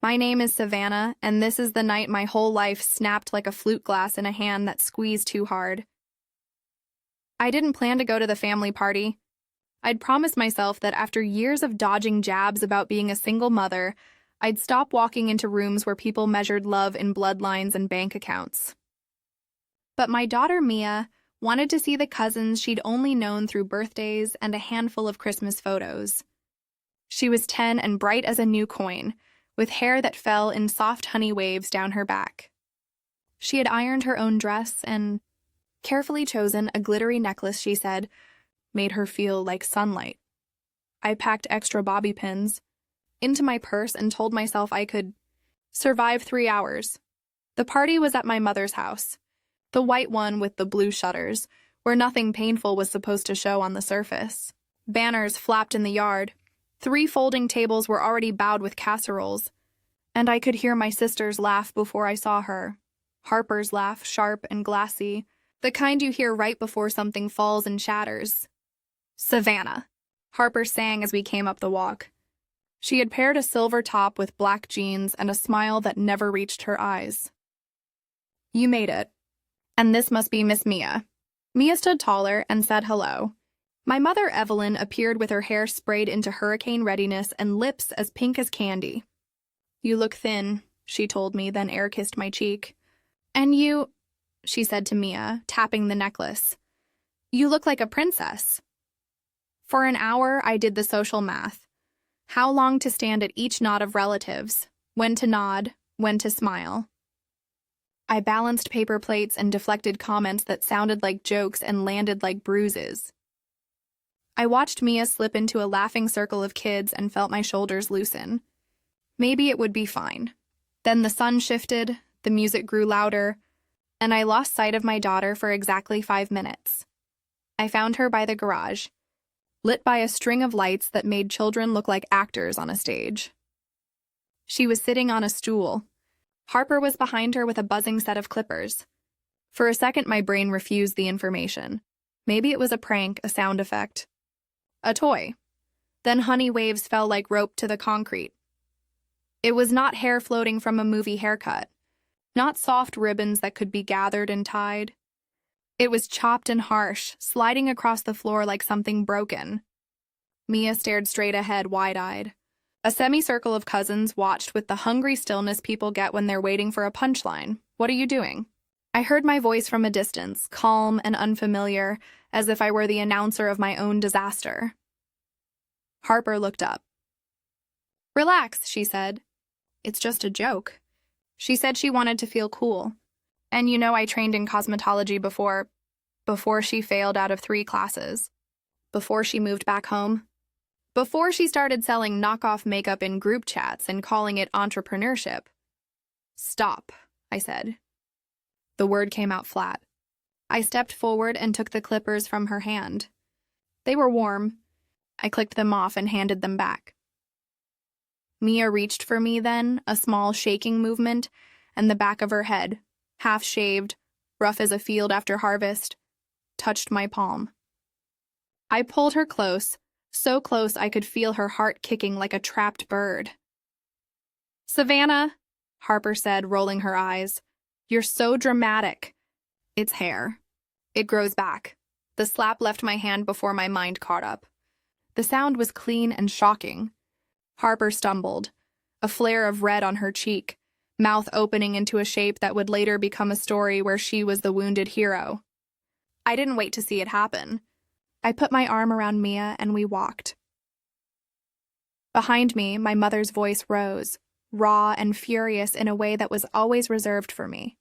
My name is Savannah, and this is the night my whole life snapped like a flute glass in a hand that squeezed too hard. I didn't plan to go to the family party. I'd promised myself that after years of dodging jabs about being a single mother, I'd stop walking into rooms where people measured love in bloodlines and bank accounts. But my daughter Mia wanted to see the cousins she'd only known through birthdays and a handful of Christmas photos. She was 10 and bright as a new coin, with hair that fell in soft honey waves down her back. She had ironed her own dress and carefully chosen a glittery necklace she said made her feel like sunlight. I packed extra bobby pins into my purse and told myself I could survive 3 hours. The party was at my mother's house, the white one with the blue shutters, where nothing painful was supposed to show on the surface. Banners flapped in the yard. 3 folding tables were already bowed with casseroles, and I could hear my sister's laugh before I saw her. Harper's laugh, sharp and glassy, the kind you hear right before something falls and shatters. "Savannah," Harper sang as we came up the walk. She had paired a silver top with black jeans and a smile that never reached her eyes. "You made it. And this must be Miss Mia." Mia stood taller and said hello. My mother, Evelyn, appeared with her hair sprayed into hurricane readiness and lips as pink as candy. "You look thin," she told me, then air-kissed my cheek. "And you," she said to Mia, tapping the necklace, "you look like a princess." For an hour, I did the social math. How long to stand at each nod of relatives, when to nod, when to smile. I balanced paper plates and deflected comments that sounded like jokes and landed like bruises. I watched Mia slip into a laughing circle of kids and felt my shoulders loosen. Maybe it would be fine. Then the sun shifted, the music grew louder, and I lost sight of my daughter for exactly 5 minutes. I found her by the garage, lit by a string of lights that made children look like actors on a stage. She was sitting on a stool. Harper was behind her with a buzzing set of clippers. For a second, my brain refused the information. Maybe it was a prank, a sound effect. A toy. Then honey waves fell like rope to the concrete. It was not hair floating from a movie haircut, not soft ribbons that could be gathered and tied. It was chopped and harsh, sliding across the floor like something broken. Mia stared straight ahead, wide-eyed. A semicircle of cousins watched with the hungry stillness people get when they're waiting for a punchline. "What are you doing?" I heard my voice from a distance, calm and unfamiliar, as if I were the announcer of my own disaster. Harper looked up. "Relax," she said. "It's just a joke." She said she wanted to feel cool. And I trained in cosmetology before she failed out of 3 classes. Before she moved back home. Before she started selling knockoff makeup in group chats and calling it entrepreneurship. "Stop," I said. The word came out flat. I stepped forward and took the clippers from her hand. They were warm. I clicked them off and handed them back. Mia reached for me then, a small shaking movement, and the back of her head, half-shaved, rough as a field after harvest, touched my palm. I pulled her close, so close I could feel her heart kicking like a trapped bird. "Savannah," Harper said, rolling her eyes, "you're so dramatic." "It's hair. It grows back." The slap left my hand before my mind caught up. The sound was clean and shocking. Harper stumbled, a flare of red on her cheek, mouth opening into a shape that would later become a story where she was the wounded hero. I didn't wait to see it happen. I put my arm around Mia and we walked. Behind me, my mother's voice rose, raw and furious in a way that was always reserved for me.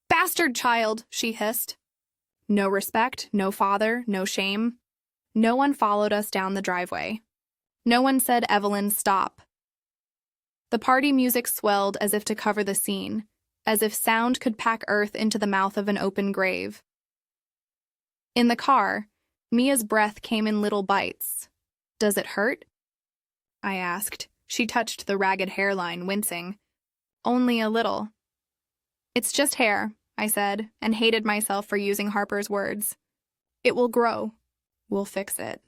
"Bastard child," she hissed. No respect, no father, no shame. No one followed us down the driveway. No one said, "Evelyn, stop." The party music swelled as if to cover the scene, as if sound could pack earth into the mouth of an open grave. In the car, Mia's breath came in little bites. "Does it hurt?" I asked. She touched the ragged hairline, wincing. "Only a little." "It's just hair," I said, and hated myself for using Harper's words. "It will grow. We'll fix it.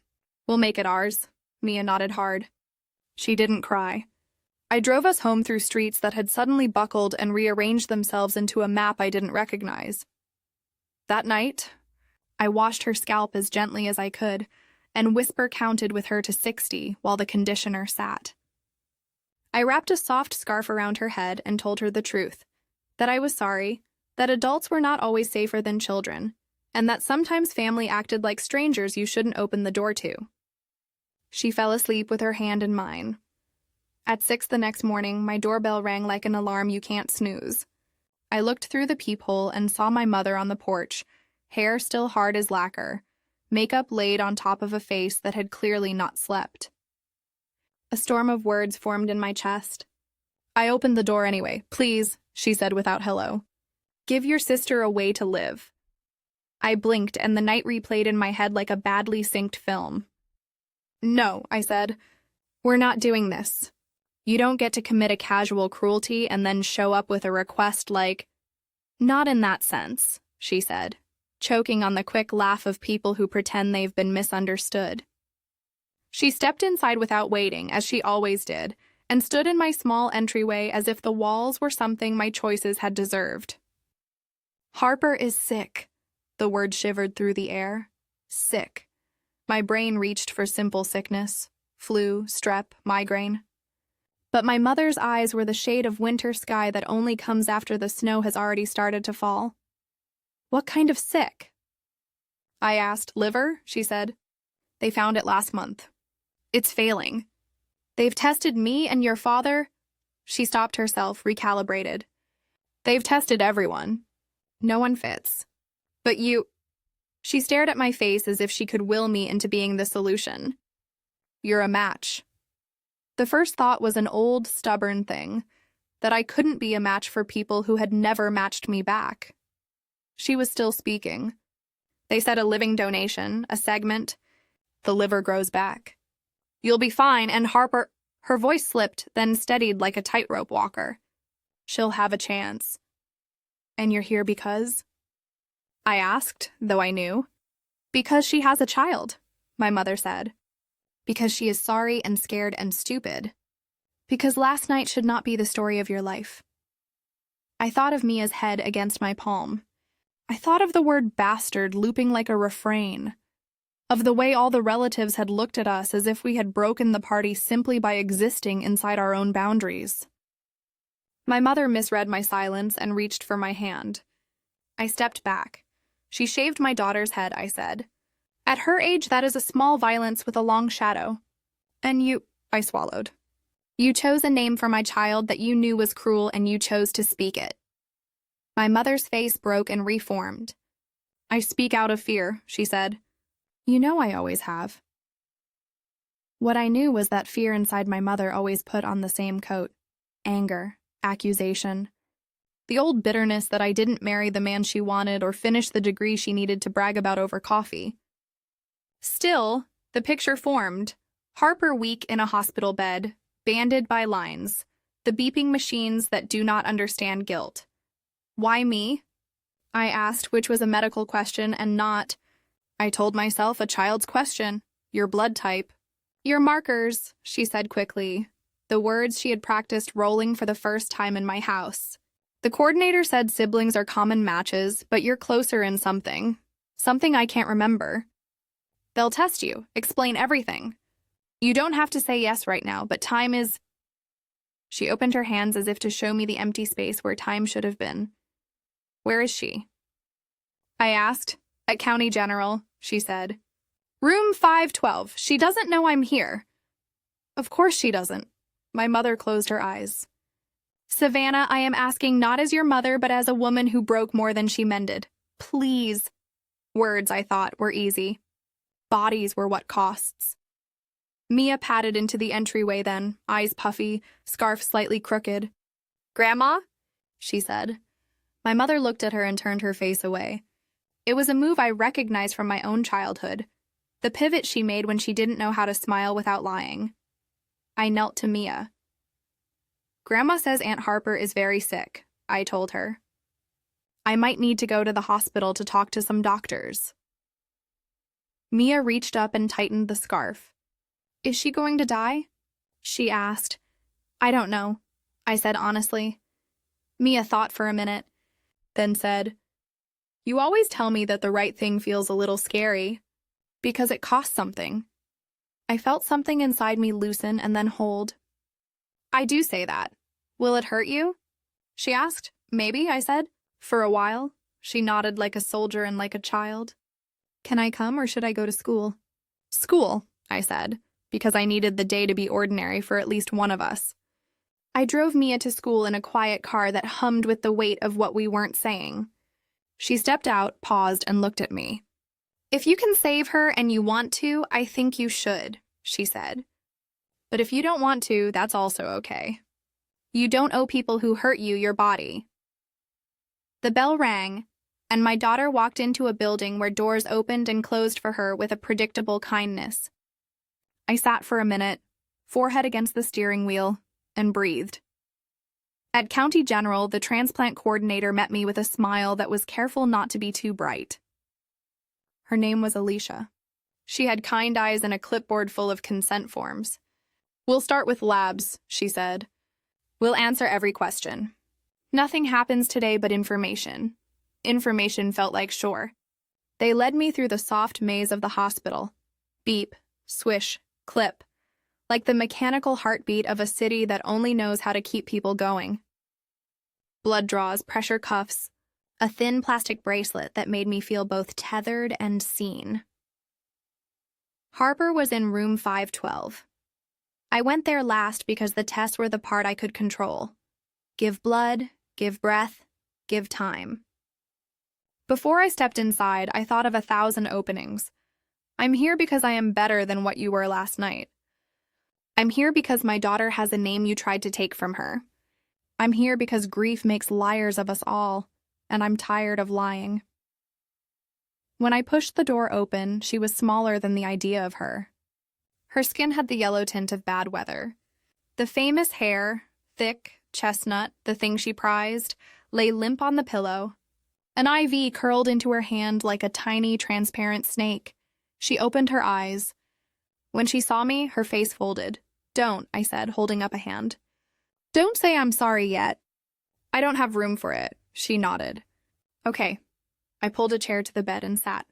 We'll make it ours." Mia nodded hard. She didn't cry. I drove us home through streets that had suddenly buckled and rearranged themselves into a map I didn't recognize. That night, I washed her scalp as gently as I could and whisper counted with her to 60 while the conditioner sat. I wrapped a soft scarf around her head and told her the truth, that I was sorry, that adults were not always safer than children, and that sometimes family acted like strangers you shouldn't open the door to. She fell asleep with her hand in mine. At 6 the next morning, my doorbell rang like an alarm you can't snooze. I looked through the peephole and saw my mother on the porch, hair still hard as lacquer, makeup laid on top of a face that had clearly not slept. A storm of words formed in my chest. I opened the door anyway. Please, she said without hello. Give your sister a way to live. I blinked and the night replayed in my head like a badly synced film. No, I said. We're not doing this. You don't get to commit a casual cruelty and then show up with a request like, not in that sense, she said, choking on the quick laugh of people who pretend they've been misunderstood. She stepped inside without waiting, as she always did, and stood in my small entryway as if the walls were something my choices had deserved. Harper is sick. The word shivered through the air. Sick. My brain reached for simple sickness. Flu, strep, migraine. But my mother's eyes were the shade of winter sky that only comes after the snow has already started to fall. What kind of sick? I asked. Liver, she said. They found it last month. It's failing. They've tested me and your father. She stopped herself, recalibrated. They've tested everyone. No one fits. But you... She stared at my face as if she could will me into being the solution. You're a match. The first thought was an old, stubborn thing, that I couldn't be a match for people who had never matched me back. She was still speaking. They said a living donation, a segment. The liver grows back. You'll be fine, and Harper... Her voice slipped, then steadied like a tightrope walker. She'll have a chance. And you're here because? I asked, though I knew. Because she has a child, my mother said. Because she is sorry and scared and stupid. Because last night should not be the story of your life. I thought of Mia's head against my palm. I thought of the word bastard looping like a refrain. Of the way all the relatives had looked at us as if we had broken the party simply by existing inside our own boundaries. My mother misread my silence and reached for my hand. I stepped back. She shaved my daughter's head, I said. At her age, that is a small violence with a long shadow. And I swallowed. You chose a name for my child that you knew was cruel and you chose to speak it. My mother's face broke and reformed. I speak out of fear, she said. You know I always have. What I knew was that fear inside my mother always put on the same coat. Anger, accusation. The old bitterness that I didn't marry the man she wanted or finish the degree she needed to brag about over coffee. Still, the picture formed. Harper weak in a hospital bed, banded by lines, the beeping machines that do not understand guilt. Why me? I asked, which was a medical question and not... I told myself a child's question. Your blood type. Your markers, she said quickly, the words she had practiced rolling for the first time in my house. The coordinator said siblings are common matches, but you're closer in something. Something I can't remember. They'll test you, explain everything. You don't have to say yes right now, but time is... She opened her hands as if to show me the empty space where time should have been. Where is she? I asked. At County General, she said. Room 512. She doesn't know I'm here. Of course she doesn't. My mother closed her eyes. Savannah, I am asking not as your mother, but as a woman who broke more than she mended. Please. Words, I thought, were easy. Bodies were what costs. Mia padded into the entryway then, eyes puffy, scarf slightly crooked. Grandma? She said. My mother looked at her and turned her face away. It was a move I recognized from my own childhood, the pivot she made when she didn't know how to smile without lying. I knelt to Mia. Grandma says Aunt Harper is very sick, I told her. I might need to go to the hospital to talk to some doctors. Mia reached up and tightened the scarf. Is she going to die? She asked. I don't know, I said honestly. Mia thought for a minute, then said, You always tell me that the right thing feels a little scary, because it costs something. I felt something inside me loosen and then hold. I do say that. Will it hurt you? She asked. Maybe, I said. For a while. She nodded like a soldier and like a child. Can I come or should I go to school? School, I said, because I needed the day to be ordinary for at least one of us. I drove Mia to school in a quiet car that hummed with the weight of what we weren't saying. She stepped out, paused, and looked at me. If you can save her and you want to, I think you should, she said. But if you don't want to, that's also okay. You don't owe people who hurt you your body. The bell rang, and my daughter walked into a building where doors opened and closed for her with a predictable kindness. I sat for a minute, forehead against the steering wheel, and breathed. At County General, the transplant coordinator met me with a smile that was careful not to be too bright. Her name was Alicia. She had kind eyes and a clipboard full of consent forms. We'll start with labs, she said. We'll answer every question. Nothing happens today but information. Information felt like shore. They led me through the soft maze of the hospital. Beep, swish, clip. Like the mechanical heartbeat of a city that only knows how to keep people going. Blood draws, pressure cuffs, a thin plastic bracelet that made me feel both tethered and seen. Harper was in room 512. I went there last because the tests were the part I could control. Give blood, give breath, give time. Before I stepped inside, I thought of 1,000 openings. I'm here because I am better than what you were last night. I'm here because my daughter has a name you tried to take from her. I'm here because grief makes liars of us all, and I'm tired of lying. When I pushed the door open, she was smaller than the idea of her. Her skin had the yellow tint of bad weather. The famous hair, thick, chestnut, the thing she prized, lay limp on the pillow. An IV curled into her hand like a tiny, transparent snake. She opened her eyes. When she saw me, her face folded. Don't, I said, holding up a hand. Don't say I'm sorry yet. I don't have room for it, she nodded. Okay. I pulled a chair to the bed and sat.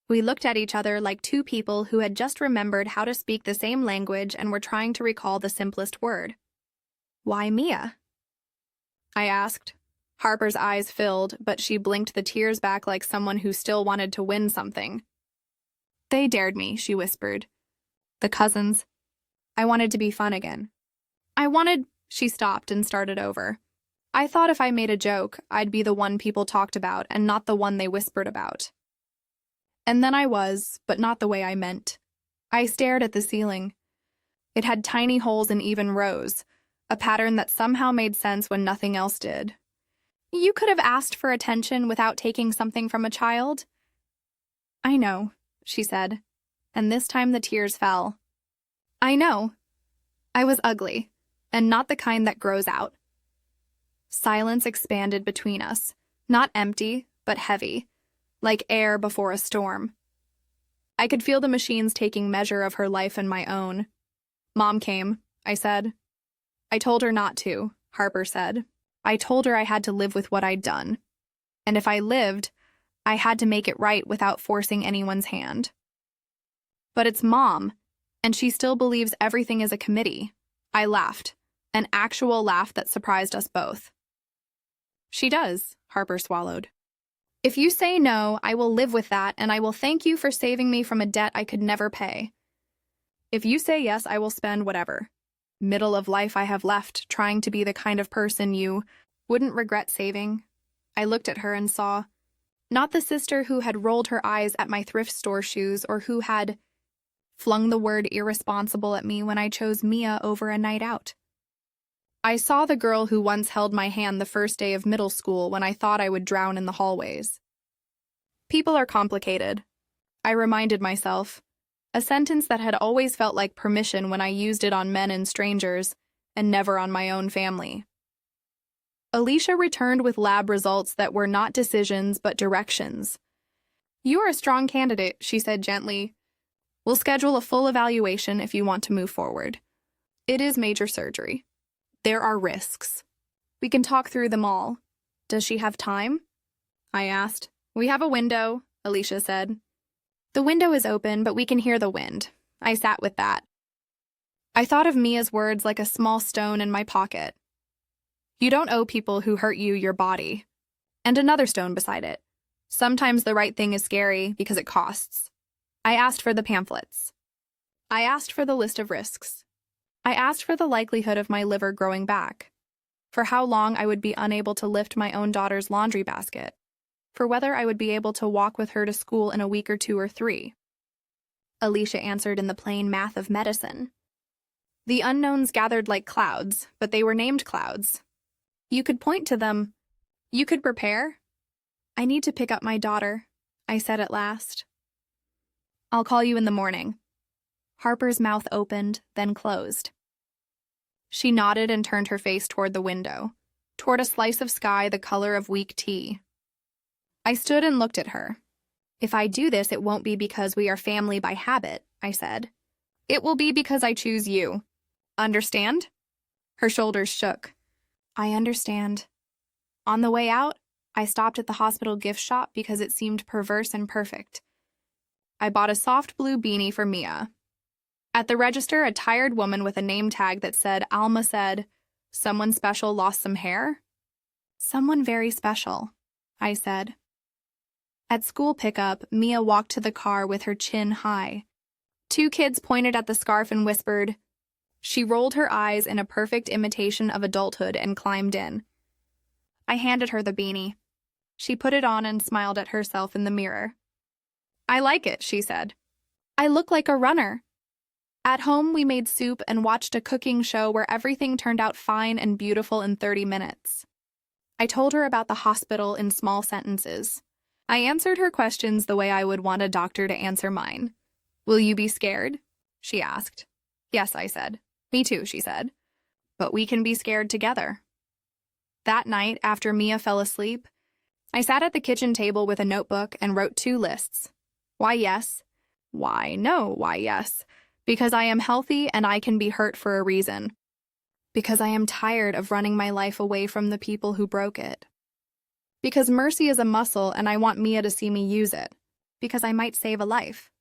We looked at each other like two people who had just remembered how to speak the same language and were trying to recall the simplest word. Why Mia? I asked. Harper's eyes filled, but she blinked the tears back like someone who still wanted to win something. They dared me, she whispered. The cousins. I wanted to be fun again. She stopped and started over. I thought if I made a joke, I'd be the one people talked about and not the one they whispered about. And then I was, but not the way I meant. I stared at the ceiling. It had tiny holes in even rows, a pattern that somehow made sense when nothing else did. You could have asked for attention without taking something from a child. I know, she said, and this time the tears fell. I know. I was ugly, and not the kind that grows out. Silence expanded between us, not empty, but heavy, like air before a storm. I could feel the machines taking measure of her life and my own. Mom came, I said. I told her not to, Harper said. I told her I had to live with what I'd done. And if I lived, I had to make it right without forcing anyone's hand. But it's Mom, and she still believes everything is a committee. I laughed, an actual laugh that surprised us both. She does, Harper swallowed. If you say no, I will live with that, and I will thank you for saving me from a debt I could never pay. If you say yes, I will spend whatever middle of life I have left trying to be the kind of person you wouldn't regret saving. I looked at her and saw, not the sister who had rolled her eyes at my thrift store shoes or who had flung the word irresponsible at me when I chose Mia over a night out. I saw the girl who once held my hand the first day of middle school when I thought I would drown in the hallways. People are complicated, I reminded myself, a sentence that had always felt like permission when I used it on men and strangers, and never on my own family. Alicia returned with lab results that were not decisions but directions. You are a strong candidate, she said gently. We'll schedule a full evaluation if you want to move forward. It is major surgery. There are risks. We can talk through them all. Does she have time? I asked. We have a window, Alicia said. The window is open, but we can hear the wind. I sat with that. I thought of Mia's words like a small stone in my pocket. You don't owe people who hurt you your body. And another stone beside it. Sometimes the right thing is scary because it costs. I asked for the pamphlets. I asked for the list of risks. I asked for the likelihood of my liver growing back. For how long I would be unable to lift my own daughter's laundry basket. For whether I would be able to walk with her to school in a week or 2 or 3. Alicia answered in the plain math of medicine. The unknowns gathered like clouds, but they were named clouds. You could point to them. You could prepare. I need to pick up my daughter, I said at last. I'll call you in the morning. Harper's mouth opened, then closed. She nodded and turned her face toward the window, toward a slice of sky the color of weak tea. I stood and looked at her. If I do this, it won't be because we are family by habit, I said. It will be because I choose you. Understand? Her shoulders shook. I understand. On the way out, I stopped at the hospital gift shop because it seemed perverse and perfect. I bought a soft blue beanie for Mia. At the register, a tired woman with a name tag that said Alma said, "Someone special lost some hair?" Someone very special, I said. At school pickup, Mia walked to the car with her chin high. 2 kids pointed at the scarf and whispered. She rolled her eyes in a perfect imitation of adulthood and climbed in. I handed her the beanie. She put it on and smiled at herself in the mirror. I like it, she said. I look like a runner. At home, we made soup and watched a cooking show where everything turned out fine and beautiful in 30 minutes. I told her about the hospital in small sentences. I answered her questions the way I would want a doctor to answer mine. Will you be scared? She asked. Yes, I said. Me too, she said. But we can be scared together. That night, after Mia fell asleep, I sat at the kitchen table with a notebook and wrote 2 lists. Why yes? Why no? Why yes? Because I am healthy and I can be hurt for a reason. Because I am tired of running my life away from the people who broke it. Because mercy is a muscle and I want Mia to see me use it. Because I might save a life.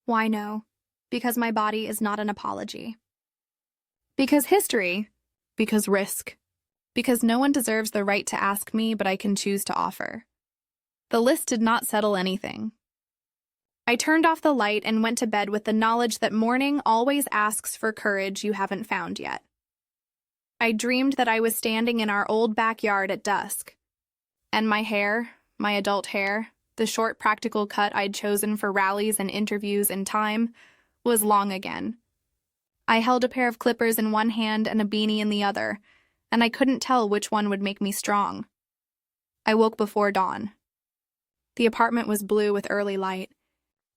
Why no? Because my body is not an apology. Because history. Because risk. Because no one deserves the right to ask me, but I can choose to offer. The list did not settle anything. I turned off the light and went to bed with the knowledge that morning always asks for courage you haven't found yet. I dreamed that I was standing in our old backyard at dusk. And my hair, my adult hair, the short practical cut I'd chosen for rallies and interviews in time, was long again. I held a pair of clippers in one hand and a beanie in the other, and I couldn't tell which one would make me strong. I woke before dawn. The apartment was blue with early light.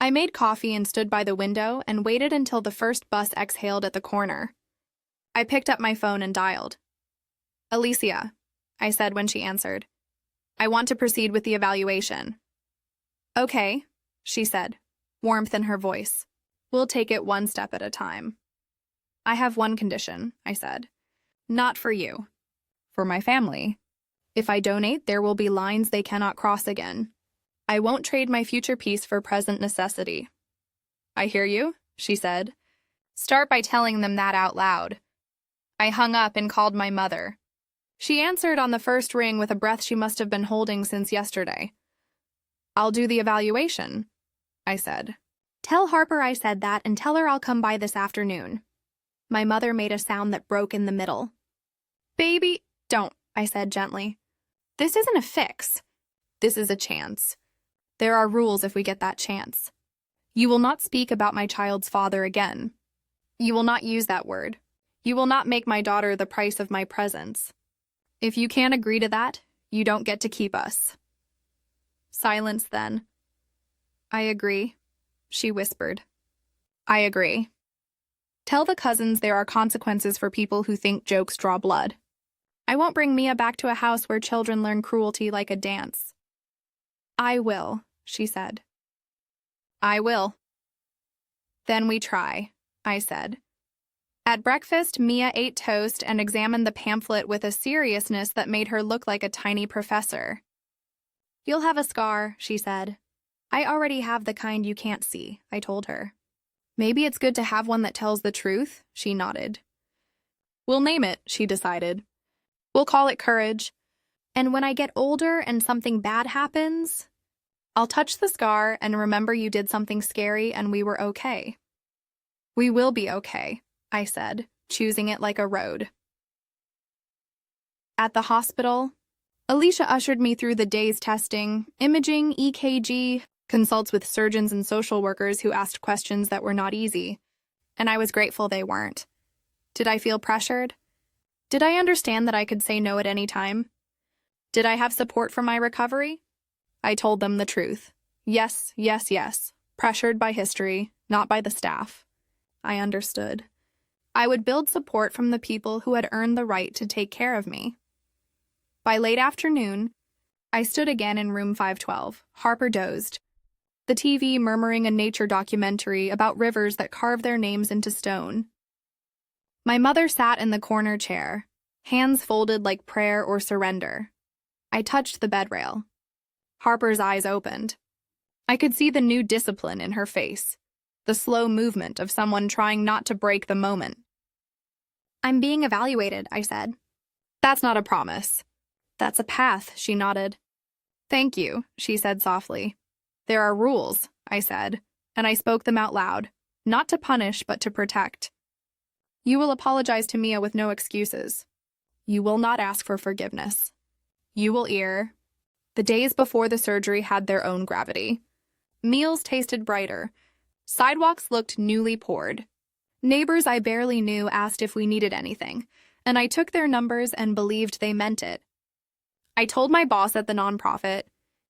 I made coffee and stood by the window and waited until the first bus exhaled at the corner. I picked up my phone and dialed. Alicia, I said when she answered. I want to proceed with the evaluation. Okay, she said, warmth in her voice. We'll take it one step at a time. I have one condition, I said. Not for you. For my family. If I donate, there will be lines they cannot cross again. I won't trade my future peace for present necessity. I hear you, she said. Start by telling them that out loud. I hung up and called my mother. She answered on the first ring with a breath she must have been holding since yesterday. I'll do the evaluation, I said. Tell Harper I said that and tell her I'll come by this afternoon. My mother made a sound that broke in the middle. Baby, don't, I said gently. This isn't a fix. This is a chance. There are rules if we get that chance. You will not speak about my child's father again. You will not use that word. You will not make my daughter the price of my presence. If you can't agree to that, you don't get to keep us. Silence then. I agree, she whispered. I agree. Tell the cousins there are consequences for people who think jokes draw blood. I won't bring Mia back to a house where children learn cruelty like a dance. I will, she said. I will. Then we try, I said. At breakfast, Mia ate toast and examined the pamphlet with a seriousness that made her look like a tiny professor. "You'll have a scar," she said. "I already have the kind you can't see," I told her. "Maybe it's good to have one that tells the truth," she nodded. "We'll name it," she decided. "We'll call it Courage. And when I get older and something bad happens, I'll touch the scar and remember you did something scary and we were okay." "We will be okay," I said, choosing it like a road. At the hospital, Alicia ushered me through the day's testing, imaging, EKG, consults with surgeons and social workers who asked questions that were not easy, and I was grateful they weren't. Did I feel pressured? Did I understand that I could say no at any time? Did I have support for my recovery? I told them the truth. Yes, yes, yes. Pressured by history, not by the staff. I understood. I would build support from the people who had earned the right to take care of me. By late afternoon, I stood again in room 512. Harper dozed, the TV murmuring a nature documentary about rivers that carve their names into stone. My mother sat in the corner chair, hands folded like prayer or surrender. I touched the bed rail. Harper's eyes opened. I could see the new discipline in her face, the slow movement of someone trying not to break the moment. "I'm being evaluated," I said. "That's not a promise. That's a path," she nodded. "Thank you," she said softly. "There are rules," I said, and I spoke them out loud, not to punish but to protect. "You will apologize to Mia with no excuses. You will not ask for forgiveness. You will ear." The days before the surgery had their own gravity. Meals tasted brighter. Sidewalks looked newly poured. Neighbors I barely knew asked if we needed anything, and I took their numbers and believed they meant it. I told my boss at the nonprofit,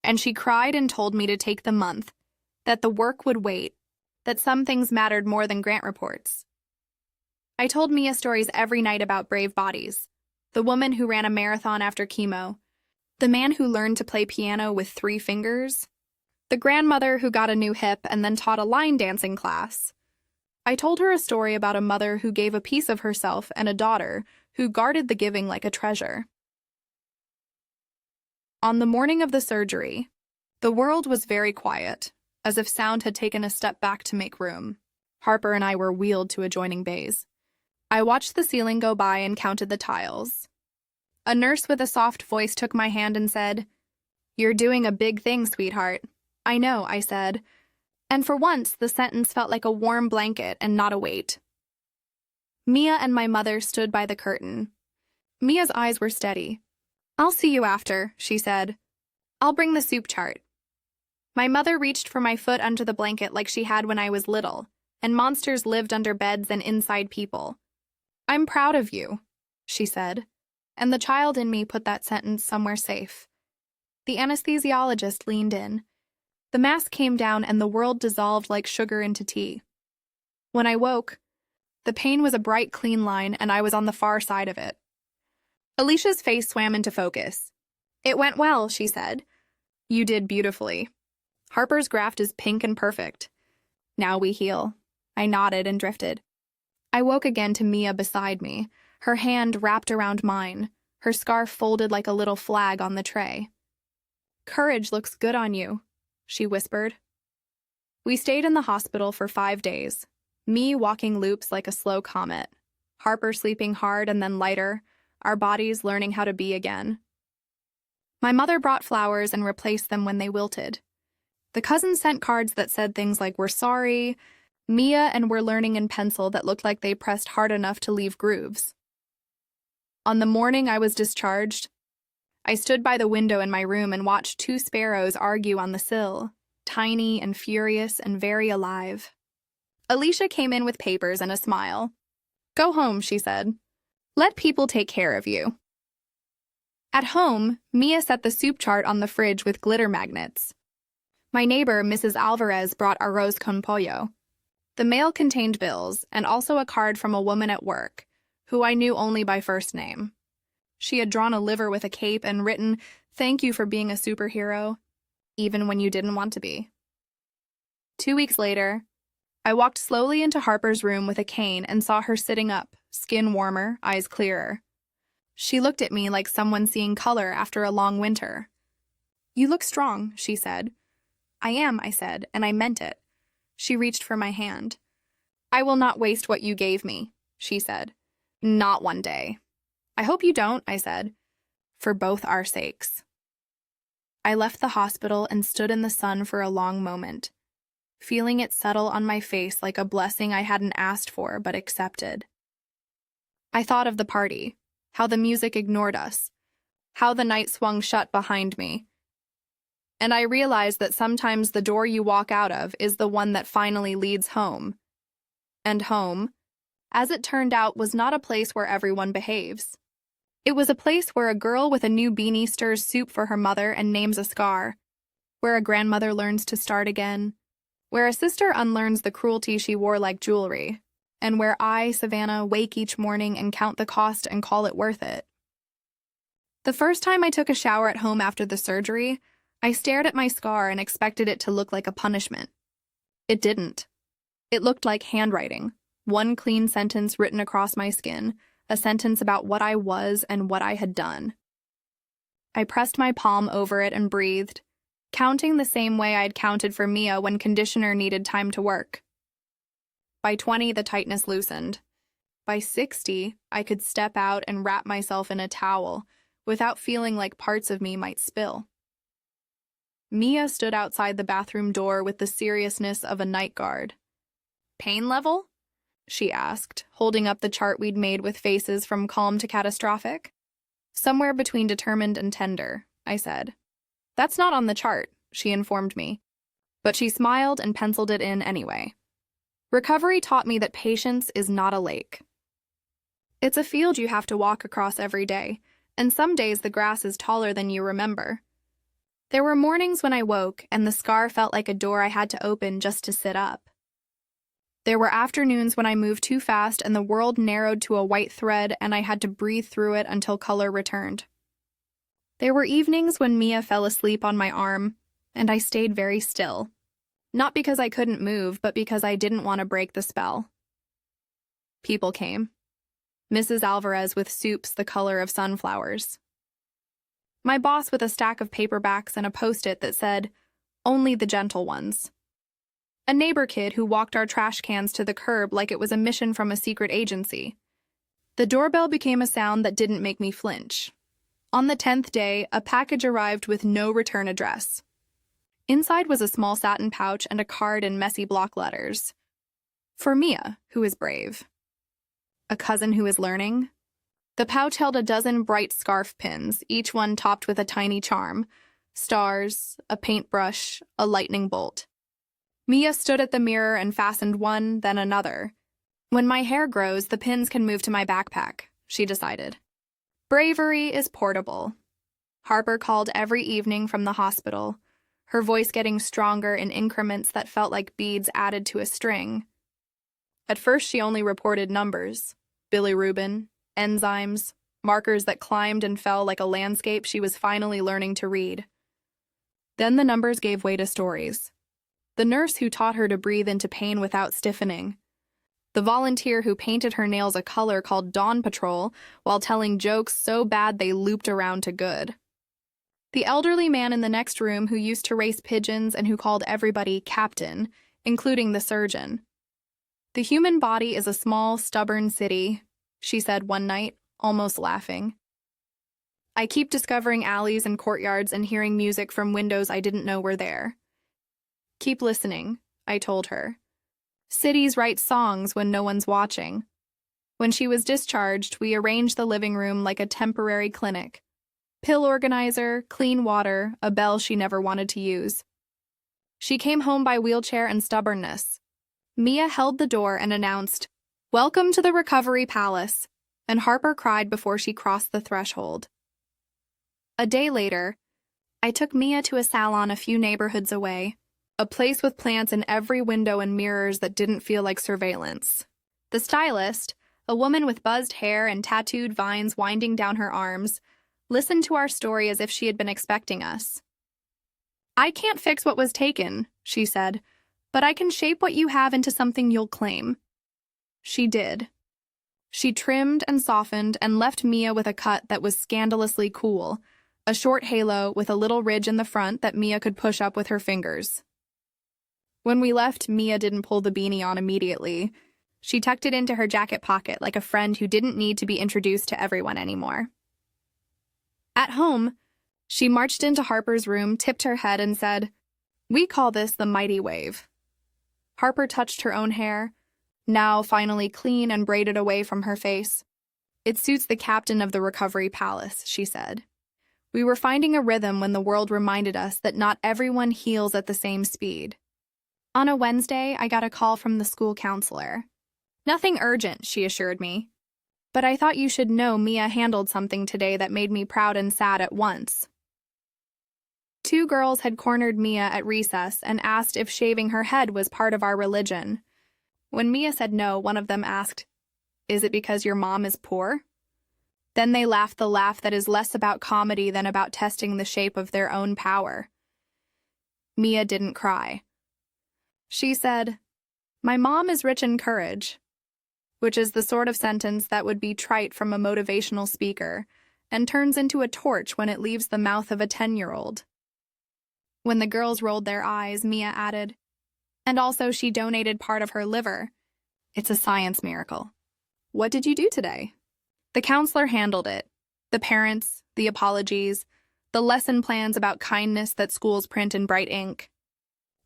and she cried and told me to take the month, that the work would wait, that some things mattered more than grant reports. I told Mia stories every night about brave bodies, the woman who ran a marathon after chemo, the man who learned to play piano with 3 fingers, the grandmother who got a new hip and then taught a line dancing class. I told her a story about a mother who gave a piece of herself and a daughter who guarded the giving like a treasure. On the morning of the surgery, the world was very quiet, as if sound had taken a step back to make room. Harper and I were wheeled to adjoining bays. I watched the ceiling go by and counted the tiles. A nurse with a soft voice took my hand and said, "You're doing a big thing, sweetheart." "I know," I said, and for once the sentence felt like a warm blanket and not a weight. Mia and my mother stood by the curtain. Mia's eyes were steady. "I'll see you after," she said. "I'll bring the soup chart." My mother reached for my foot under the blanket like she had when I was little, and monsters lived under beds and inside people. "I'm proud of you," she said, and the child in me put that sentence somewhere safe. The anesthesiologist leaned in. The mask came down and the world dissolved like sugar into tea. When I woke, the pain was a bright, clean line and I was on the far side of it. Alicia's face swam into focus. "It went well," she said. "You did beautifully. Harper's graft is pink and perfect. Now we heal." I nodded and drifted. I woke again to Mia beside me, her hand wrapped around mine, her scarf folded like a little flag on the tray. "Courage looks good on you," she whispered. We stayed in the hospital for 5 days, me walking loops like a slow comet, Harper sleeping hard and then lighter, our bodies learning how to be again. My mother brought flowers and replaced them when they wilted. The cousins sent cards that said things like "We're sorry," Mia and "We're learning" in pencil that looked like they pressed hard enough to leave grooves. On the morning I was discharged, I stood by the window in my room and watched 2 sparrows argue on the sill, tiny and furious and very alive. Alicia came in with papers and a smile. "Go home," she said. "Let people take care of you." At home, Mia set the soup chart on the fridge with glitter magnets. My neighbor, Mrs. Alvarez, brought arroz con pollo. The mail contained bills and also a card from a woman at work, who I knew only by first name. She had drawn a liver with a cape and written, "Thank you for being a superhero, even when you didn't want to be." 2 weeks later, I walked slowly into Harper's room with a cane and saw her sitting up, skin warmer, eyes clearer. She looked at me like someone seeing color after a long winter. "You look strong," she said. "I am," I said, and I meant it. She reached for my hand. "I will not waste what you gave me," she said. "Not one day." "I hope you don't," I said. "For both our sakes." I left the hospital and stood in the sun for a long moment, feeling it settle on my face like a blessing I hadn't asked for but accepted. I thought of the party, how the music ignored us, how the night swung shut behind me. And I realized that sometimes the door you walk out of is the one that finally leads home. And home, as it turned out, was not a place where everyone behaves. It was a place where a girl with a new beanie stirs soup for her mother and names a scar, where a grandmother learns to start again, where a sister unlearns the cruelty she wore like jewelry, and where I, Savannah, wake each morning and count the cost and call it worth it. The first time I took a shower at home after the surgery, I stared at my scar and expected it to look like a punishment. It didn't. It looked like handwriting, one clean sentence written across my skin, a sentence about what I was and what I had done. I pressed my palm over it and breathed, counting the same way I'd counted for Mia when conditioner needed time to work. By 20, the tightness loosened. By 60, I could step out and wrap myself in a towel without feeling like parts of me might spill. Mia stood outside the bathroom door with the seriousness of a night guard. "Pain level?" she asked, holding up the chart we'd made with faces from calm to catastrophic. "Somewhere between determined and tender," I said. "That's not on the chart," she informed me. But she smiled and penciled it in anyway. Recovery taught me that patience is not a lake. It's a field you have to walk across every day, and some days the grass is taller than you remember. There were mornings when I woke and the scar felt like a door I had to open just to sit up. There were afternoons when I moved too fast and the world narrowed to a white thread and I had to breathe through it until color returned. There were evenings when Mia fell asleep on my arm, and I stayed very still. Not because I couldn't move, but because I didn't want to break the spell. People came. Mrs. Alvarez with soups the color of sunflowers. My boss with a stack of paperbacks and a post-it that said, "Only the gentle ones." A neighbor kid who walked our trash cans to the curb like it was a mission from a secret agency. The doorbell became a sound that didn't make me flinch. On the 10th day, a package arrived with no return address. Inside was a small satin pouch and a card in messy block letters. For Mia, who is brave. A cousin who is learning. The pouch held a dozen bright scarf pins, each one topped with a tiny charm. Stars, a paintbrush, a lightning bolt. Mia stood at the mirror and fastened one, then another. "When my hair grows, the pins can move to my backpack," she decided. Bravery is portable. Harper called every evening from the hospital, her voice getting stronger in increments that felt like beads added to a string. At first, she only reported numbers: bilirubin, enzymes, markers that climbed and fell like a landscape she was finally learning to read. Then the numbers gave way to stories. The nurse who taught her to breathe into pain without stiffening. The volunteer who painted her nails a color called Dawn Patrol while telling jokes so bad they looped around to good. The elderly man in the next room who used to race pigeons and who called everybody Captain, including the surgeon. "The human body is a small, stubborn city," she said one night, almost laughing. "I keep discovering alleys and courtyards and hearing music from windows I didn't know were there." "Keep listening," I told her. "Cities write songs when no one's watching." When she was discharged, we arranged the living room like a temporary clinic. Pill organizer, clean water, a bell she never wanted to use. She came home by wheelchair and stubbornness. Mia held the door and announced, "Welcome to the Recovery Palace," and Harper cried before she crossed the threshold. A day later, I took Mia to a salon a few neighborhoods away, a place with plants in every window and mirrors that didn't feel like surveillance. The stylist, a woman with buzzed hair and tattooed vines winding down her arms, listened to our story as if she had been expecting us. "I can't fix what was taken," she said, but I can shape what you have into something you'll claim." She did. She trimmed and softened and left Mia with a cut that was scandalously cool, a short halo with a little ridge in the front that Mia could push up with her fingers. When we left, Mia didn't pull the beanie on immediately. She tucked it into her jacket pocket like a friend who didn't need to be introduced to everyone anymore. At home, she marched into Harper's room, tipped her head, and said, "We call this the mighty wave." Harper touched her own hair, now finally clean and braided away from her face. "It suits the captain of the recovery palace," she said. We were finding a rhythm when the world reminded us that not everyone heals at the same speed. On a Wednesday, I got a call from the school counselor. "Nothing urgent," she assured me. "But I thought you should know Mia handled something today that made me proud and sad at once." 2 girls had cornered Mia at recess and asked if shaving her head was part of our religion. When Mia said no, one of them asked, "Is it because your mom is poor?" Then they laughed the laugh that is less about comedy than about testing the shape of their own power. Mia didn't cry. She said, "My mom is rich in courage," which is the sort of sentence that would be trite from a motivational speaker and turns into a torch when it leaves the mouth of a 10-year-old. When the girls rolled their eyes, Mia added, "And also she donated part of her liver. It's a science miracle." "What did you do today?" The counselor handled it. The parents, the apologies, the lesson plans about kindness that schools print in bright ink.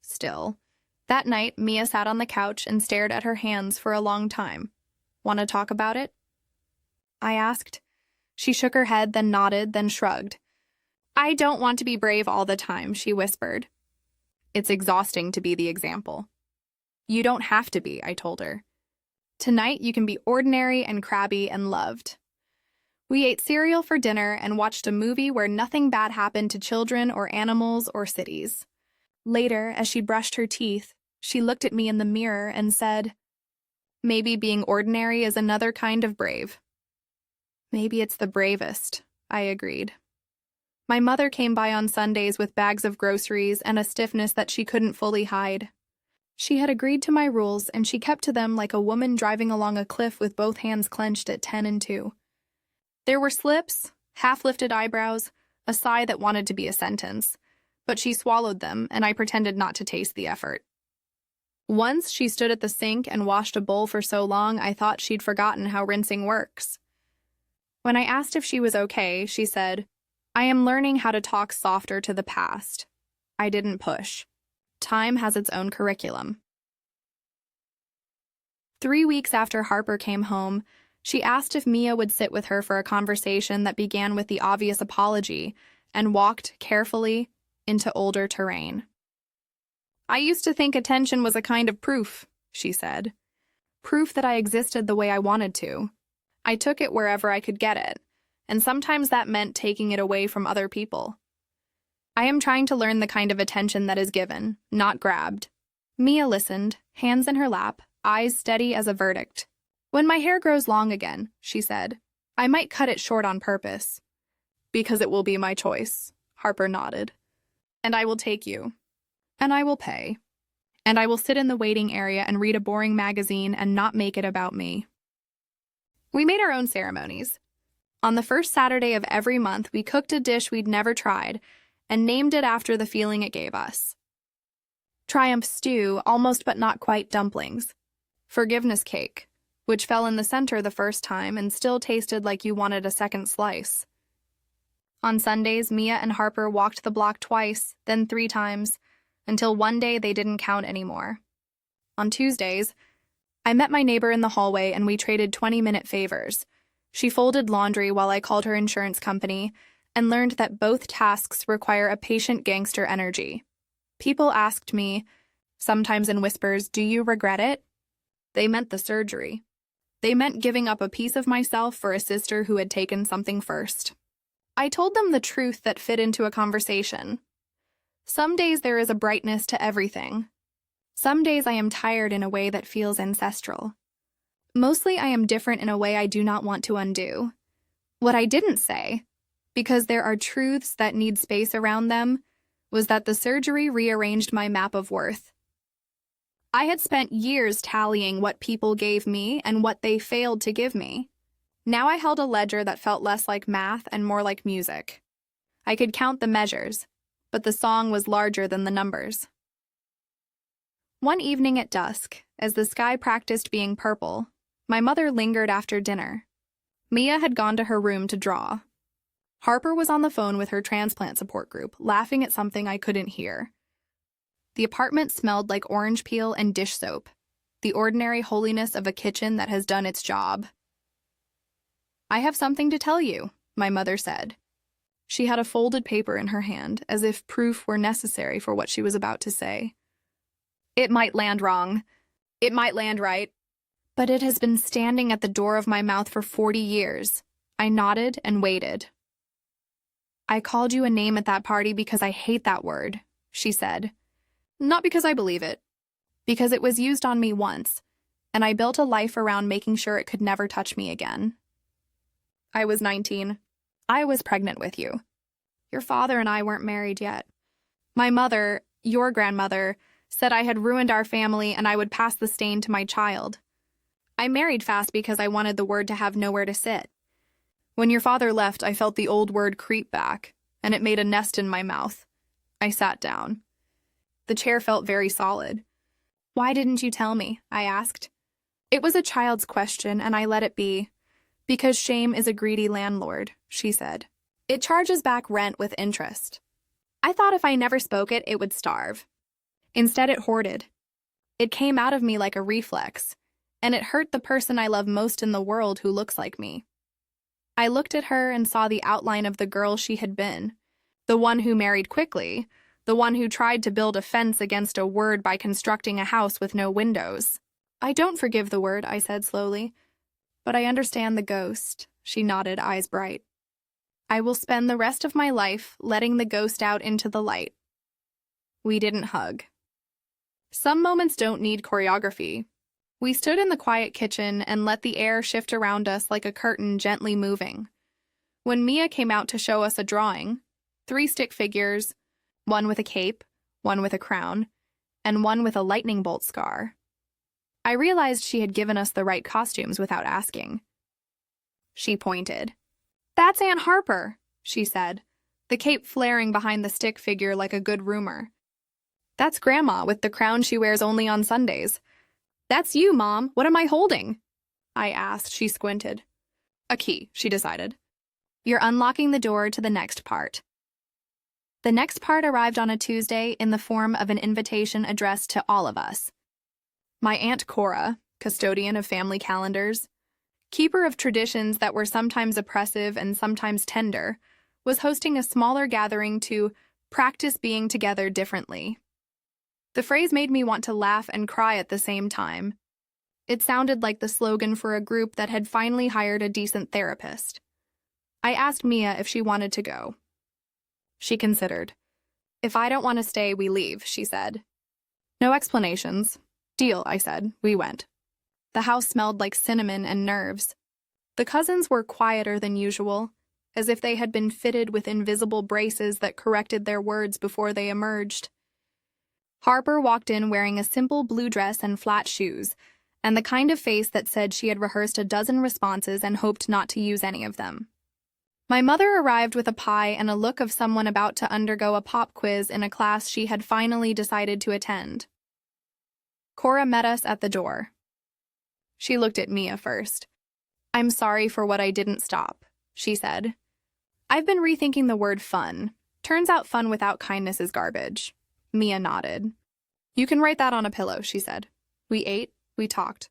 Still, that night, Mia sat on the couch and stared at her hands for a long time. "Want to talk about it?" I asked. She shook her head, then nodded, then shrugged. "I don't want to be brave all the time," she whispered. "It's exhausting to be the example." "You don't have to be," I told her. "Tonight you can be ordinary and crabby and loved." We ate cereal for dinner and watched a movie where nothing bad happened to children or animals or cities. Later, as she brushed her teeth, she looked at me in the mirror and said, "Maybe being ordinary is another kind of brave." "Maybe it's the bravest," I agreed. My mother came by on Sundays with bags of groceries and a stiffness that she couldn't fully hide. She had agreed to my rules, and she kept to them like a woman driving along a cliff with both hands clenched at 10 and 2. There were slips, half-lifted eyebrows, a sigh that wanted to be a sentence, but she swallowed them, and I pretended not to taste the effort. Once she stood at the sink and washed a bowl for so long I thought she'd forgotten how rinsing works. When I asked if she was okay, she said, "I am learning how to talk softer to the past." I didn't push. Time has its own curriculum. 3 weeks after Harper came home, she asked if Mia would sit with her for a conversation that began with the obvious apology and walked carefully into older terrain. "I used to think attention was a kind of proof," she said. "Proof that I existed the way I wanted to. I took it wherever I could get it, and sometimes that meant taking it away from other people. I am trying to learn the kind of attention that is given, not grabbed." Mia listened, hands in her lap, eyes steady as a verdict. "When my hair grows long again," she said, "I might cut it short on purpose." "Because it will be my choice," Harper nodded. "And I will take you. And I will pay. And I will sit in the waiting area and read a boring magazine and not make it about me." We made our own ceremonies. On the first Saturday of every month, we cooked a dish we'd never tried and named it after the feeling it gave us. Triumph stew, almost but not quite dumplings. Forgiveness cake, which fell in the center the first time and still tasted like you wanted a second slice. On Sundays, Mia and Harper walked the block twice, then 3 times, until one day they didn't count anymore. On Tuesdays, I met my neighbor in the hallway and we traded 20-minute favors. She folded laundry while I called her insurance company and learned that both tasks require a patient gangster energy. People asked me, sometimes in whispers, "Do you regret it?" They meant the surgery. They meant giving up a piece of myself for a sister who had taken something first. I told them the truth that fit into a conversation. Some days there is a brightness to everything. Some days I am tired in a way that feels ancestral. Mostly I am different in a way I do not want to undo. What I didn't say, because there are truths that need space around them, was that the surgery rearranged my map of worth. I had spent years tallying what people gave me and what they failed to give me. Now I held a ledger that felt less like math and more like music. I could count the measures, but the song was larger than the numbers. One evening at dusk, as the sky practiced being purple, my mother lingered after dinner. Mia had gone to her room to draw. Harper was on the phone with her transplant support group, laughing at something I couldn't hear. The apartment smelled like orange peel and dish soap, the ordinary holiness of a kitchen that has done its job. "I have something to tell you," my mother said. She had a folded paper in her hand, as if proof were necessary for what she was about to say. "It might land wrong. It might land right. But it has been standing at the door of my mouth for 40 years. I nodded and waited. "I called you a name at that party because I hate that word," she said. "Not because I believe it. Because it was used on me once, and I built a life around making sure it could never touch me again. I was 19. I was pregnant with you. Your father and I weren't married yet. My mother, your grandmother, said I had ruined our family and I would pass the stain to my child. I married fast because I wanted the word to have nowhere to sit. When your father left, I felt the old word creep back, and it made a nest in my mouth. I sat down. The chair felt very solid. "Why didn't you tell me?" I asked. It was a child's question, and I let it be. "Because shame is a greedy landlord," she said. "It charges back rent with interest." I thought if I never spoke it, it would starve. Instead, it hoarded. It came out of me like a reflex, and it hurt the person I love most in the world who looks like me. I looked at her and saw the outline of the girl she had been, the one who married quickly, the one who tried to build a fence against a word by constructing a house with no windows. "I don't forgive the word," I said slowly. "But I understand the ghost," she nodded, eyes bright. "I will spend the rest of my life letting the ghost out into the light." We didn't hug. Some moments don't need choreography. We stood in the quiet kitchen and let the air shift around us like a curtain gently moving. When Mia came out to show us a drawing, 3 stick figures, one with a cape, one with a crown, and one with a lightning bolt scar, I realized she had given us the right costumes without asking. She pointed. "That's Aunt Harper," she said, the cape flaring behind the stick figure like a good rumor. "That's Grandma with the crown she wears only on Sundays." "That's you, Mom. What am I holding?" I asked. She squinted. "A key," she decided. "You're unlocking the door to the next part." The next part arrived on a Tuesday in the form of an invitation addressed to all of us. My Aunt Cora, custodian of family calendars, keeper of traditions that were sometimes oppressive and sometimes tender, was hosting a smaller gathering to practice being together differently. The phrase made me want to laugh and cry at the same time. It sounded like the slogan for a group that had finally hired a decent therapist. I asked Mia if she wanted to go. She considered. "If I don't want to stay, we leave," she said. "No explanations." "Deal," I said. We went. The house smelled like cinnamon and nerves. The cousins were quieter than usual, as if they had been fitted with invisible braces that corrected their words before they emerged. Harper walked in wearing a simple blue dress and flat shoes, and the kind of face that said she had rehearsed a dozen responses and hoped not to use any of them. My mother arrived with a pie and a look of someone about to undergo a pop quiz in a class she had finally decided to attend. Cora met us at the door. She looked at Mia first. "I'm sorry for what I didn't stop," she said. "I've been rethinking the word fun. Turns out fun without kindness is garbage." Mia nodded. "You can write that on a pillow," she said. We ate, we talked.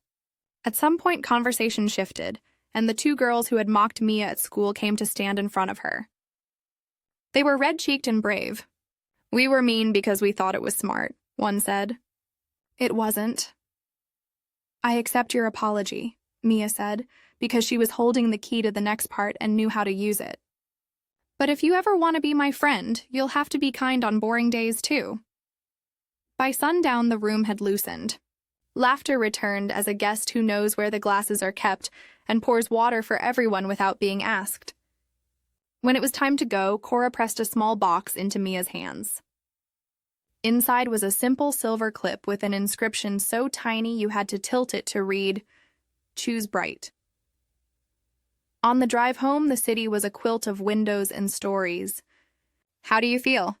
At some point, conversation shifted, and the 2 girls who had mocked Mia at school came to stand in front of her. They were red-cheeked and brave. "We were mean because we thought it was smart," one said. "It wasn't." "I accept your apology," Mia said, because she was holding the key to the next part and knew how to use it. "But if you ever want to be my friend, you'll have to be kind on boring days, too." By sundown, the room had loosened. Laughter returned as a guest who knows where the glasses are kept and pours water for everyone without being asked. When it was time to go, Cora pressed a small box into Mia's hands. Inside was a simple silver clip with an inscription so tiny you had to tilt it to read, "Choose Bright." On the drive home, the city was a quilt of windows and stories. "How do you feel?"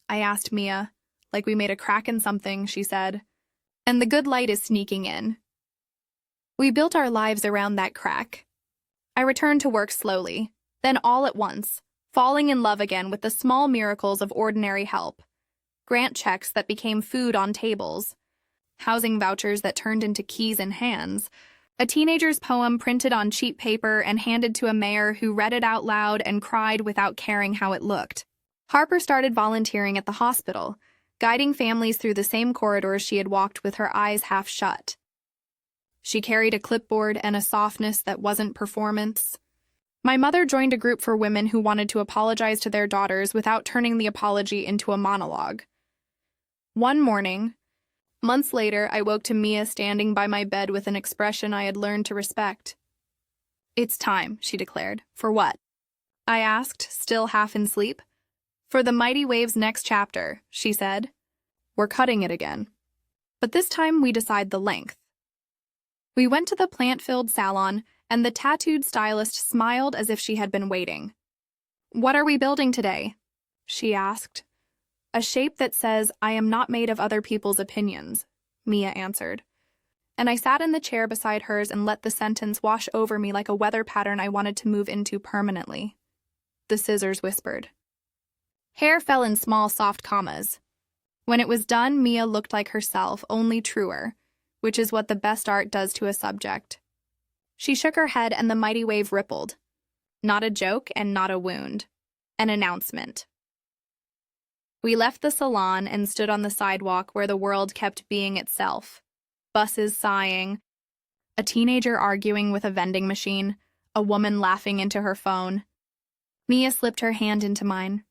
I asked Mia. "Like we made a crack in something," she said. "And the good light is sneaking in." We built our lives around that crack. I returned to work slowly, then all at once, falling in love again with the small miracles of ordinary help. Grant checks that became food on tables, housing vouchers that turned into keys in hands, a teenager's poem printed on cheap paper and handed to a mayor who read it out loud and cried without caring how it looked. Harper started volunteering at the hospital, guiding families through the same corridors she had walked with her eyes half shut. She carried a clipboard and a softness that wasn't performance. My mother joined a group for women who wanted to apologize to their daughters without turning the apology into a monologue. One morning, months later, I woke to Mia standing by my bed with an expression I had learned to respect. "It's time," she declared. "For what?" I asked, still half in sleep. "For the Mighty Wave's next chapter," she said. "We're cutting it again. But this time we decide the length." We went to the plant-filled salon, and the tattooed stylist smiled as if she had been waiting. "What are we building today?" she asked. "A shape that says, 'I am not made of other people's opinions,'" Mia answered. And I sat in the chair beside hers and let the sentence wash over me like a weather pattern I wanted to move into permanently. The scissors whispered. Hair fell in small, soft commas. When it was done, Mia looked like herself, only truer, which is what the best art does to a subject. She shook her head and the mighty wave rippled. Not a joke and not a wound. An announcement. We left the salon and stood on the sidewalk where the world kept being itself. Buses sighing, a teenager arguing with a vending machine, a woman laughing into her phone. Mia slipped her hand into mine.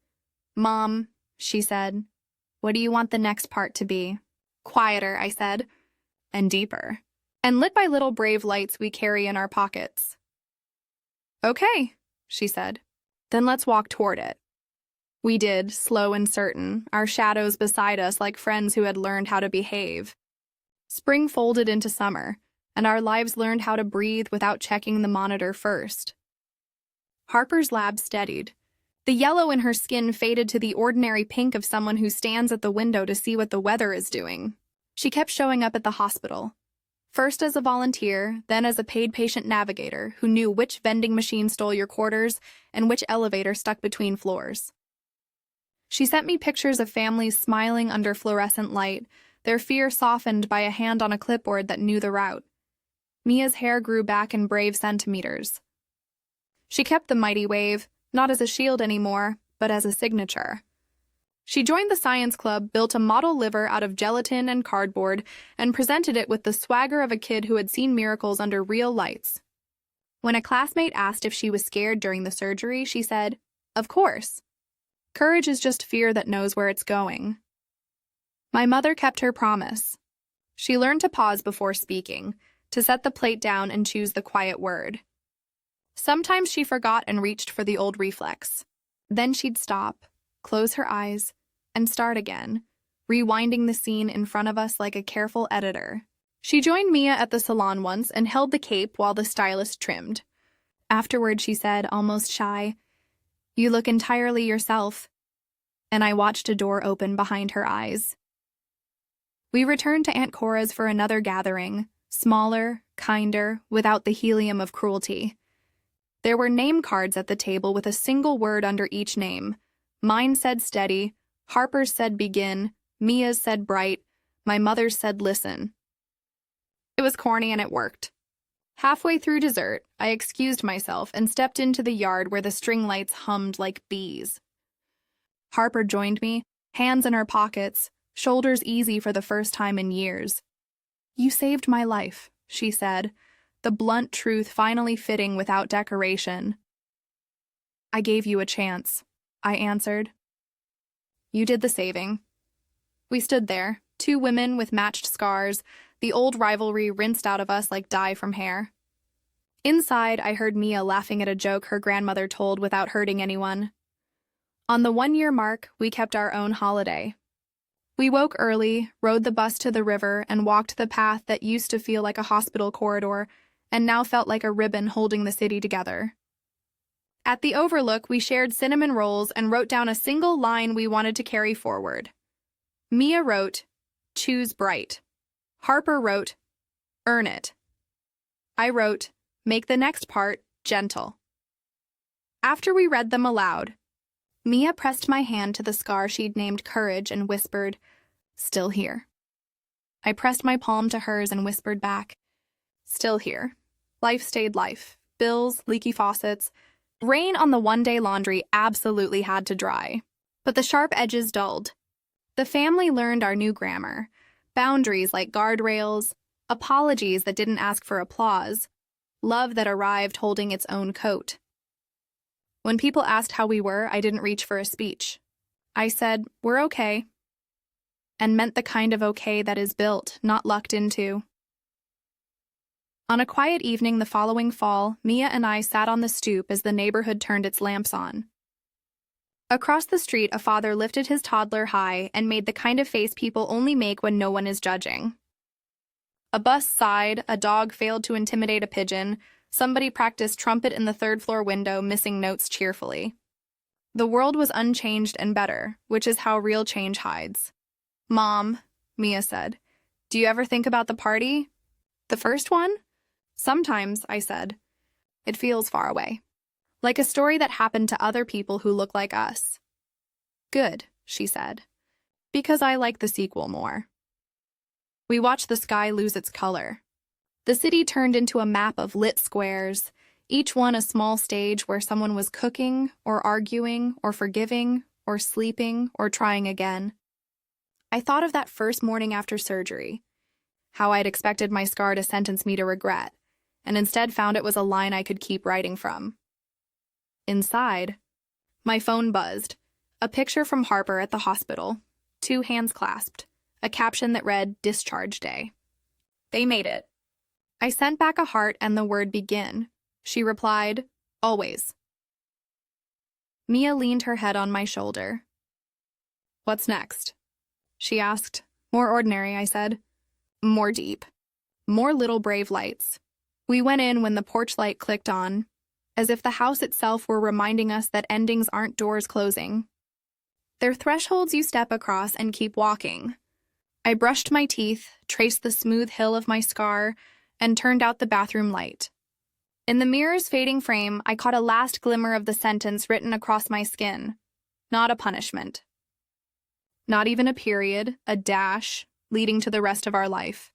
"Mom," she said, "what do you want the next part to be?" "Quieter," I said. "And deeper. And lit by little brave lights we carry in our pockets." "Okay," she said. "Then let's walk toward it." We did, slow and certain, our shadows beside us like friends who had learned how to behave. Spring folded into summer, and our lives learned how to breathe without checking the monitor first. Harper's lab steadied. The yellow in her skin faded to the ordinary pink of someone who stands at the window to see what the weather is doing. She kept showing up at the hospital, first as a volunteer, then as a paid patient navigator who knew which vending machine stole your quarters and which elevator stuck between floors. She sent me pictures of families smiling under fluorescent light, their fear softened by a hand on a clipboard that knew the route. Mia's hair grew back in brave centimeters. She kept the mighty wave, not as a shield anymore, but as a signature. She joined the science club, built a model liver out of gelatin and cardboard, and presented it with the swagger of a kid who had seen miracles under real lights. When a classmate asked if she was scared during the surgery, she said, "Of course. Courage is just fear that knows where it's going." My mother kept her promise. She learned to pause before speaking, to set the plate down and choose the quiet word. Sometimes she forgot and reached for the old reflex. Then she'd stop, close her eyes, and start again, rewinding the scene in front of us like a careful editor. She joined Mia at the salon once and held the cape while the stylist trimmed. Afterward, she said, almost shy, "You look entirely yourself." And I watched a door open behind her eyes. We returned to Aunt Cora's for another gathering, smaller, kinder, without the helium of cruelty. There were name cards at the table with a single word under each name. Mine said steady, Harper's said begin, Mia's said bright, my mother's said listen. It was corny and it worked. Halfway through dessert, I excused myself and stepped into the yard where the string lights hummed like bees. Harper joined me, hands in her pockets, shoulders easy for the first time in years. "You saved my life," she said, the blunt truth finally fitting without decoration. "I gave you a chance," I answered. "You did the saving." We stood there, two women with matched scars, the old rivalry rinsed out of us like dye from hair. Inside, I heard Mia laughing at a joke her grandmother told without hurting anyone. On the 1-year mark, we kept our own holiday. We woke early, rode the bus to the river, and walked the path that used to feel like a hospital corridor and now felt like a ribbon holding the city together. At the Overlook, we shared cinnamon rolls and wrote down a single line we wanted to carry forward. Mia wrote, "Choose bright." Harper wrote, "Earn it." I wrote, "Make the next part gentle." After we read them aloud, Mia pressed my hand to the scar she'd named Courage and whispered, "Still here." I pressed my palm to hers and whispered back, "Still here." Life stayed life. Bills, leaky faucets. Rain on the one-day laundry absolutely had to dry. But the sharp edges dulled. The family learned our new grammar. Boundaries like guardrails, apologies that didn't ask for applause, love that arrived holding its own coat. When people asked how we were, I didn't reach for a speech. I said, "We're okay," and meant the kind of okay that is built, not lucked into. On a quiet evening the following fall, Mia and I sat on the stoop as the neighborhood turned its lamps on. Across the street, a father lifted his toddler high and made the kind of face people only make when no one is judging. A bus sighed, a dog failed to intimidate a pigeon, somebody practiced trumpet in the third-floor window, missing notes cheerfully. The world was unchanged and better, which is how real change hides. "Mom," Mia said, "do you ever think about the party? The first one?" "Sometimes," I said. "It feels far away. Like a story that happened to other people who look like us." "Good," she said, "because I like the sequel more." We watched the sky lose its color. The city turned into a map of lit squares, each one a small stage where someone was cooking, or arguing, or forgiving, or sleeping, or trying again. I thought of that first morning after surgery, how I'd expected my scar to sentence me to regret, and instead found it was a line I could keep writing from. Inside, my phone buzzed, a picture from Harper at the hospital, 2 hands clasped, a caption that read, "Discharge Day." They made it. I sent back a heart and the word "begin." She replied, "Always." Mia leaned her head on my shoulder. "What's next?" she asked. "More ordinary," I said. "More deep. More little brave lights." We went in when the porch light clicked on, as if the house itself were reminding us that endings aren't doors closing. They're thresholds you step across and keep walking. I brushed my teeth, traced the smooth hill of my scar, and turned out the bathroom light. In the mirror's fading frame, I caught a last glimmer of the sentence written across my skin. Not a punishment. Not even a period, a dash, leading to the rest of our life.